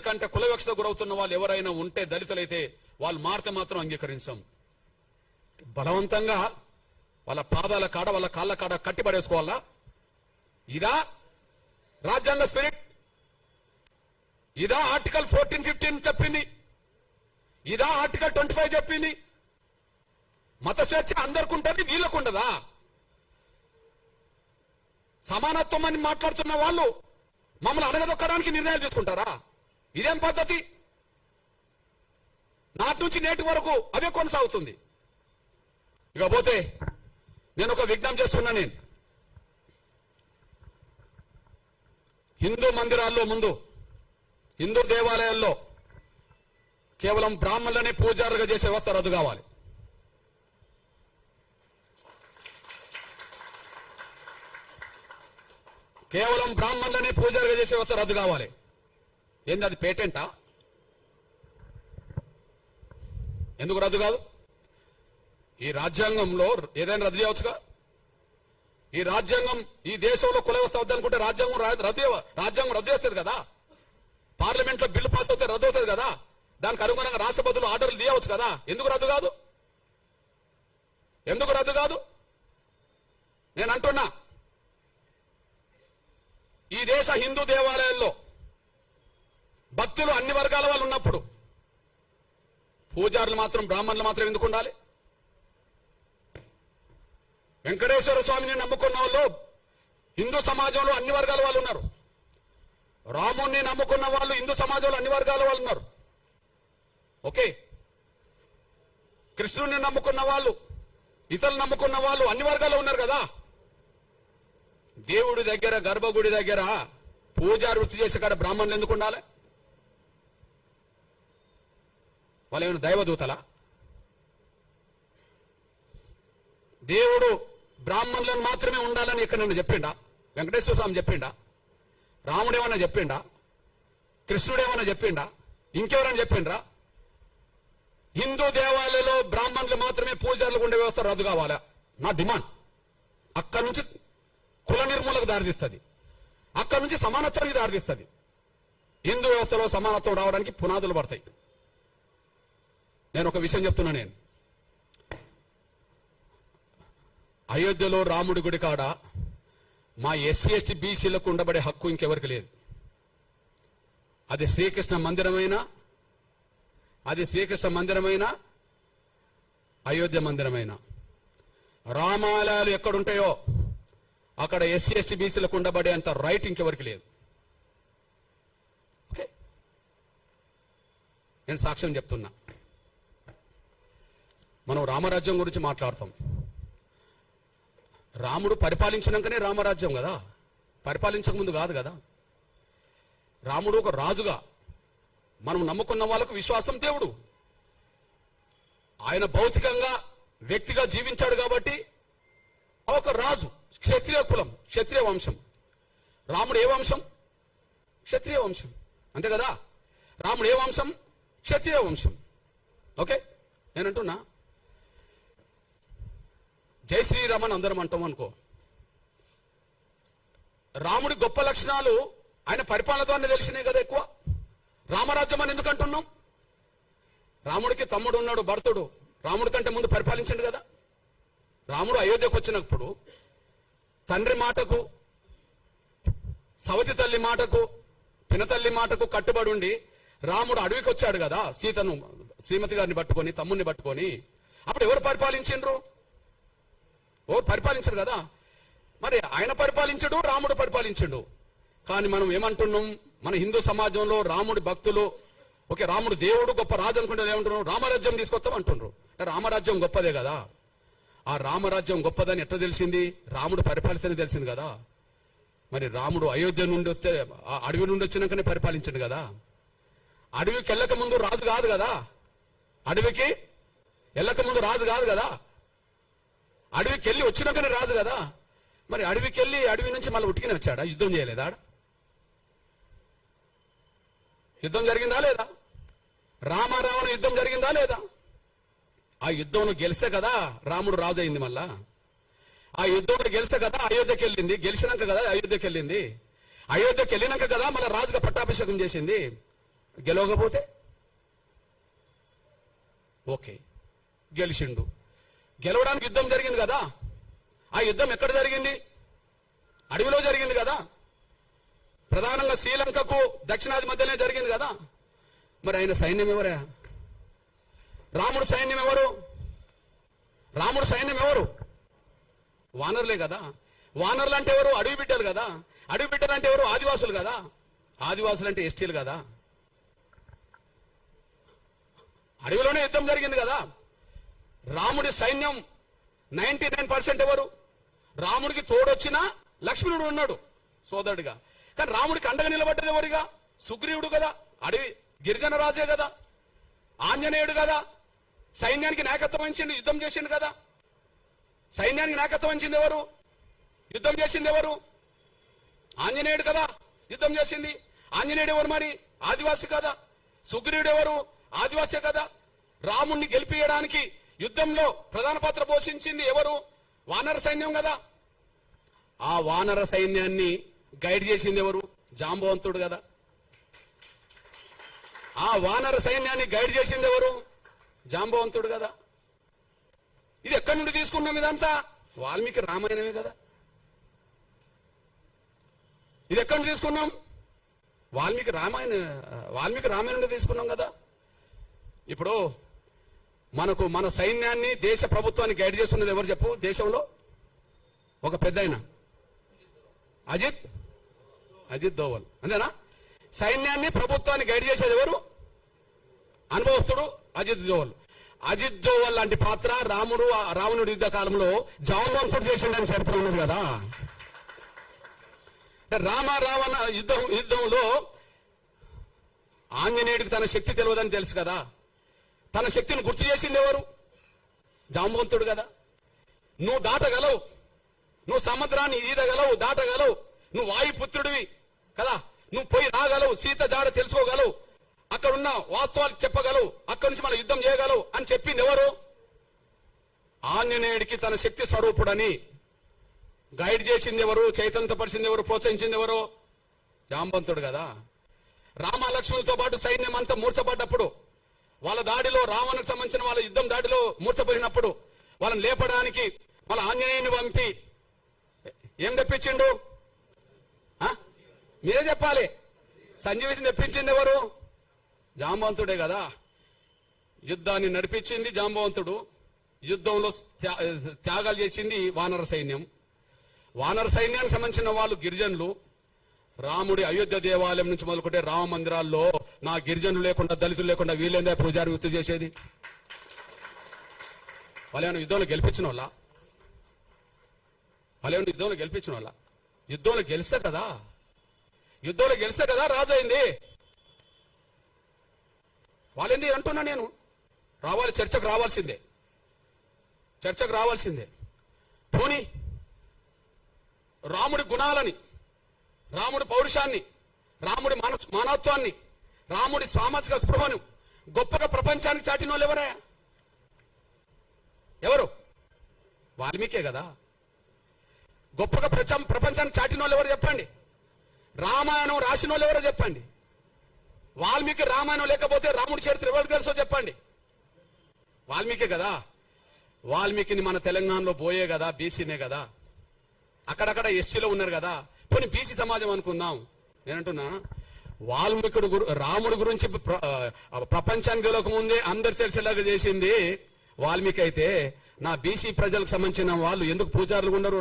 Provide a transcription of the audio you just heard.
కంటే కుల వివక్షత గురవుతున్న వాళ్ళు ఎవరైనా ఉంటే, దళితులైతే వాళ్ళు మారితే మాత్రం అంగీకరించాం. బలవంతంగా వాళ్ళ పాదాల కాడ వాళ్ళ కాళ్ళ కాడ కట్టిపడేసుకోవాలా? ఇదా రాజ్యాంగ స్పిరిట్? ఇదా ఆర్టికల్ 14-15 చెప్పింది? ఇదా ఆర్టికల్ 25 చెప్పింది? మత స్వేచ్ఛ అందరికి ఉంటుంది, వీళ్ళకు ఉండదా? సమానత్వం అని మాట్లాడుతున్న వాళ్ళు మమ్మల్ని అణగదొక్కడానికి నిర్ణయాలు తీసుకుంటారా? ఇదేం పద్ధతి? నాటి నుంచి నేటి వరకు అదే కొనసాగుతుంది. ఇకపోతే నేను ఒక విజ్ఞప్తి చేస్తున్నా. నేను హిందూ మందిరాల్లో ముందు, హిందూ దేవాలయాల్లో కేవలం బ్రాహ్మణులనే పూజారులుగా చేసే వ్యవస్థ రద్దు కావాలి. కేవలం బ్రాహ్మణులనే పూజారులుగా చేసే వ్యవస్థ రద్దు కావాలి. ఏంది అది పేటెంటా? ఎందుకు రద్దు కాదు? ఈ రాజ్యాంగంలో ఏదైనా రద్దు చేయవచ్చుగా. ఈ రాజ్యాంగం ఈ దేశంలో కుల వ్యవస్థ వద్దనుకుంటే రాజ్యాంగం రద్దు చేస్తుంది కదా. పార్లమెంట్ లో బిల్లు పాస్ అవుతే రద్దు అవుతుంది కదా. దానికి అనుగుణంగా రాష్ట్రపతులు ఆర్డర్లు తీయవచ్చు కదా. ఎందుకు రద్దు కాదు? ఎందుకు రద్దు కాదు? నేను అంటున్నా, ఈ దేశ హిందూ దేవాలయాల్లో భక్తులు అన్ని వర్గాల వాళ్ళు ఉన్నప్పుడు పూజారులు మాత్రం, బ్రాహ్మణులు మాత్రం ఎందుకు ఉండాలి? వెంకటేశ్వర స్వామిని నమ్ముకున్న వాళ్ళు హిందూ సమాజంలో అన్ని వర్గాల వాళ్ళు ఉన్నారు. రాముణ్ణి నమ్ముకున్న వాళ్ళు హిందూ సమాజంలో అన్ని వర్గాల వాళ్ళు ఉన్నారు. ఓకే, కృష్ణుడిని నమ్ముకున్న వాళ్ళు, ఇతరులు నమ్ముకున్న వాళ్ళు అన్ని వర్గాల్లో ఉన్నారు కదా. దేవుడి దగ్గర, గర్భగుడి దగ్గర పూజా వృత్తి చేసే కాడ బ్రాహ్మణులు ఎందుకు ఉండాలి? వాళ్ళు ఏమైనా దైవదూతలా? దేవుడు బ్రాహ్మణులను మాత్రమే ఉండాలని ఇక్కడ నన్ను చెప్పిండా? వెంకటేశ్వర స్వామి చెప్పిండా? రాముడు ఏమన్నా చెప్పిండా? కృష్ణుడు ఏమన్నా చెప్పిండా? ఇంకెవరైనా చెప్పిండ్రా? హిందూ దేవాలయంలో బ్రాహ్మణులు మాత్రమే పూజారులకు ఉండే వ్యవస్థ రద్దు కావాలా? నా డిమాండ్. అక్కడి నుంచి కుల నిర్మూలకు దారితీస్తుంది, అక్కడి నుంచి సమానత్వానికి దారితీస్తుంది. హిందూ వ్యవస్థలో సమానత్వం రావడానికి పునాదులు పడతాయి. నేను ఒక విషయం చెప్తున్నా. నేను అయోధ్యలో రాముడి గుడి కాడ మా ఎస్సీ ఎస్టీ బీసీలకు ఉండబడే హక్కు ఇంకెవరికి లేదు. అది శ్రీకృష్ణ మందిరమైనా, అయోధ్య మందిరమైనా, రామాలయాలు ఎక్కడుంటాయో అక్కడ ఎస్సీ ఎస్టీ బీసీలకు ఉండబడే అంత రైట్ ఇంకెవరికి లేదు. ఓకే, నేను సాక్ష్యం చెప్తున్నా. మనం రామరాజ్యం గురించి మాట్లాడతాం. రాముడు పరిపాలించినాకనే రామరాజ్యం కదా, పరిపాలించక ముందు కాదు కదా. రాముడు ఒక రాజుగా, మనం నమ్ముకున్న వాళ్ళకు విశ్వాసం దేవుడు. ఆయన భౌతికంగా వ్యక్తిగా జీవించాడు కాబట్టి ఒక రాజు, క్షత్రియ కులం, క్షత్రియ వంశం. రాముడు ఏ వంశం? క్షత్రియ వంశం, అంతే కదా. రాముడు ఏ వంశం? క్షత్రియ వంశం. ఓకే, నేనంటున్నా, జై శ్రీరామ్ అని అందరం అంటాం అనుకో. రాముడి గొప్ప లక్షణాలు ఆయన పరిపాలన ద్వారా తెలిసినాయి కదా ఎక్కువ. రామరాజ్యం అని ఎందుకు అంటున్నాం? రాముడికి తమ్ముడు ఉన్నాడు, భరతుడు. రాముడి కంటే ముందు పరిపాలించండు కదా. రాముడు అయోధ్యకు వచ్చినప్పుడు తండ్రి మాటకు, సవతి తల్లి మాటకు, పినతల్లి మాటకు కట్టుబడి ఉండి రాముడు అడవికి వచ్చాడు కదా, సీతను, శ్రీమతి గారిని పట్టుకొని, తమ్ముడిని పట్టుకొని. అప్పుడు ఎవరు పరిపాలించిండ్రు? ఎవరు పరిపాలించరు కదా. మరి ఆయన పరిపాలించడు, రాముడు పరిపాలించడు. కానీ మనం ఏమంటున్నాం? మన హిందూ సమాజంలో రాముడి భక్తులు, ఓకే రాముడు దేవుడు గొప్ప రాజు అనుకుంటే ఏమంటున్నాం? రామరాజ్యం తీసుకొస్తాం అంటున్నారు. రామరాజ్యం గొప్పదే కదా. ఆ రామరాజ్యం గొప్పదని ఎట్లా తెలిసింది? రాముడు పరిపాలిస్తేనే తెలిసింది కదా. మరి రాముడు అయోధ్య నుండి వస్తే, అడవి నుండి వచ్చినాకనే పరిపాలించండు కదా. అడవికి వెళ్ళక ముందు రాజు కాదు కదా. అడవికి వెళ్ళక ముందు రాజు కాదు కదా. అడవికి వెళ్ళి వచ్చినాకనే రాజు కదా. మరి అడవికి వెళ్ళి అడవి నుంచి మళ్ళీ ఉట్టికనే వచ్చాడా? యుద్ధం చేయలేదా? యుద్ధం జరిగిందా లేదా? రామారావణ యుద్ధం జరిగిందా లేదా? ఆ యుద్ధంలో గెలిస్తే కదా రాముడు రాజు అయింది. మళ్ళా ఆ యుద్ధంలో గెలిస్తే కదా అయోధ్యకి వెళ్ళింది. గెలిచినాక కదా అయోధ్యకి వెళ్ళింది. అయోధ్యకి వెళ్ళినాక కదా మళ్ళీ రాజుగా పట్టాభిషేకం చేసింది. గెలవకపోతే ఓకే గెలిచిండు. గెలవడానికి యుద్ధం జరిగింది కదా. ఆ యుద్ధం ఎక్కడ జరిగింది? అడవిలో జరిగింది కదా. ప్రధానంగా శ్రీలంకకు దక్షిణాది మధ్యలోనే జరిగింది కదా. మరి ఆయన సైన్యం ఎవరా? రాముడు సైన్యం ఎవరు? రాముడు సైన్యం ఎవరు? వానరులే కదా. వానరులు అంటే ఎవరు? అడవి బిడ్డలు కదా. అడవి బిడ్డలు అంటే ఎవరు? ఆదివాసులు కదా. ఆదివాసులు అంటే ఎస్టీలు కదా. అడవిలోనే యుద్ధం జరిగింది కదా. రాముడి సైన్యం 99% ఎవరు? రాముడికి తోడొచ్చిన లక్ష్మణుడు ఉన్నాడు సోదరుడిగా. కానీ రాముడికి అండగా నిలబడ్డది ఎవరిగా? సుగ్రీవుడు కదా. అడవి గిరిజన రాజే కదా. ఆంజనేయుడు కదా. సైన్యానికి నాయకత్వం వహించింది, యుద్ధం చేసిండు కదా. సైన్యానికి నాయకత్వం వహించింది ఎవరు? యుద్ధం చేసింది ఎవరు? ఆంజనేయుడు కదా యుద్ధం చేసింది. ఆంజనేయుడు ఎవరు మరి? ఆదివాసి కదా. సుగ్రీవుడు ఎవరు? ఆదివాసే కదా. రాముణ్ణి గెలిపియడానికి యుద్ధంలో ప్రధాన పాత్ర పోషించింది ఎవరు? వానర సైన్యం కదా. ఆ వానర సైన్యాన్ని గైడ్ చేసింది ఎవరు? జాంబవంతుడు కదా. ఆ వానర సైన్యాన్ని గైడ్ చేసింది ఎవరు? జాంబవంతుడు కదా. ఇది ఎక్కడి నుండి తీసుకున్నాం? ఇదంతా వాల్మీకి రామాయణమే కదా. ఇది ఎక్కడి నుండి తీసుకున్నాం? వాల్మీకి రామాయణం నుండి తీసుకున్నాం కదా. ఇప్పుడు మన సైన్యాన్ని దేశ ప్రభుత్వాన్ని గైడ్ చేస్తున్నది ఎవరు చెప్పు? దేశంలో ఒక పెద్ద ఆయన అజిత్ దోవల్, అంతేనా? సైన్యాన్ని ప్రభుత్వాన్ని గైడ్ చేసేది ఎవరు? అనుభవస్తుడు అజిత్ దోవల్. అజిత్ దోవల్ లాంటి పాత్ర రావణుడి యుద్ధ కాలంలో జాంబవంతుడు చేసిండని చరిత్ర ఉన్నది కదా. రావణ యుద్ధంలో ఆంజనేయుడికి తన శక్తి తెలియదని తెలుసు కదా. తన శక్తిని గుర్తు చేసింది ఎవరు? జాంబవంతుడు కదా. నువ్వు దాటగలవు, నువ్వు సముద్రాన్ని ఈదగలవు, దాటగలవు, నువ్వు వాయుపుత్రుడివి కదా. నువ్వు పోయి రాగలవు, సీత జాడ తెలుసుకోగలవు, అక్కడున్న వాస్తవాలు చెప్పగలవు, అక్కడి నుంచి మనం యుద్ధం చేయగలవు అని చెప్పింది ఎవరు? ఆంజనేయుడికి తన శక్తి స్వరూపుడని గైడ్ చేసింది ఎవరు? చైతన్యపరిచింది ఎవరు? ప్రోత్సహించింది ఎవరు? జాంబవంతుడు కదా. రామ లక్ష్మణులతో పాటు సైన్యం అంతా మూర్చబడ్డప్పుడు, వాళ్ళ దాడిలో రావణకు సంబంధించిన వాళ్ళ యుద్ధం దాడిలో మూర్చపోయినప్పుడు వాళ్ళని లేపడానికి వాళ్ళ ఆంజనేయుని పంపి ఏం తెప్పించిండు? మీరే చెప్పాలి. సంజీవిని తెప్పించింది ఎవరు? జాంబవంతుడే కదా. యుద్ధాన్ని నడిపించింది జాంబవంతుడు. యుద్ధంలో త్యాగాలు చేసింది వానర సైన్యం. వానర సైన్యానికి సంబంధించిన వాళ్ళు గిరిజనులు. రాముడి అయోధ్య దేవాలయం నుంచి మొదలుకుంటే రామ మందిరాల్లో నా గిరిజనులు లేకుండా, దళితులు లేకుండా వీళ్ళేందా పూజారి వృత్తి చేసేది? వాళ్ళేమైనా యుద్ధంలో గెలిపించిన వాళ్ళ? యుద్ధంలో గెలిపించిన వాళ్ళ? యుద్ధంలో గెలిస్తే కదా రాజు అయింది. వాళ్ళేంది అంటున్నా నేను. చర్చకు రావాల్సిందే. పోనీ రాముడి గుణాలని, రాముడి పౌరుషాన్ని, రాముడి మానవత్వాన్ని, రాముడి సామాజిక స్పృహను గొప్పగా ప్రపంచానికి చాటిన వాళ్ళు ఎవరు? వాల్మీకే కదా. గొప్పగా ప్రపంచానికి చాటిన వాళ్ళు ఎవరు చెప్పండి? రామాయణం రాసిన వాళ్ళు ఎవరో చెప్పండి. వాల్మీకి రామాయణం లేకపోతే రాముడి చరిత్ర ఎవరికి తెలుసో చెప్పండి. వాల్మీకే కదా. వాల్మీకిని మన తెలంగాణలో పోయే కదా, బీసీనే కదా. అక్కడక్కడ ఎస్సీలో ఉన్నారు కదా. పోనీ బీసీ సమాజం అనుకుందాం. నేనంటున్నా రాముడి గురించి ప్రపంచానికి తెలియక ముందే అందరు తెలిసేలాగా చేసింది వాల్మీకి అయితే, నా బీసీ ప్రజలకు సంబంధించిన వాళ్ళు ఎందుకు పూజారులు ఉండరు?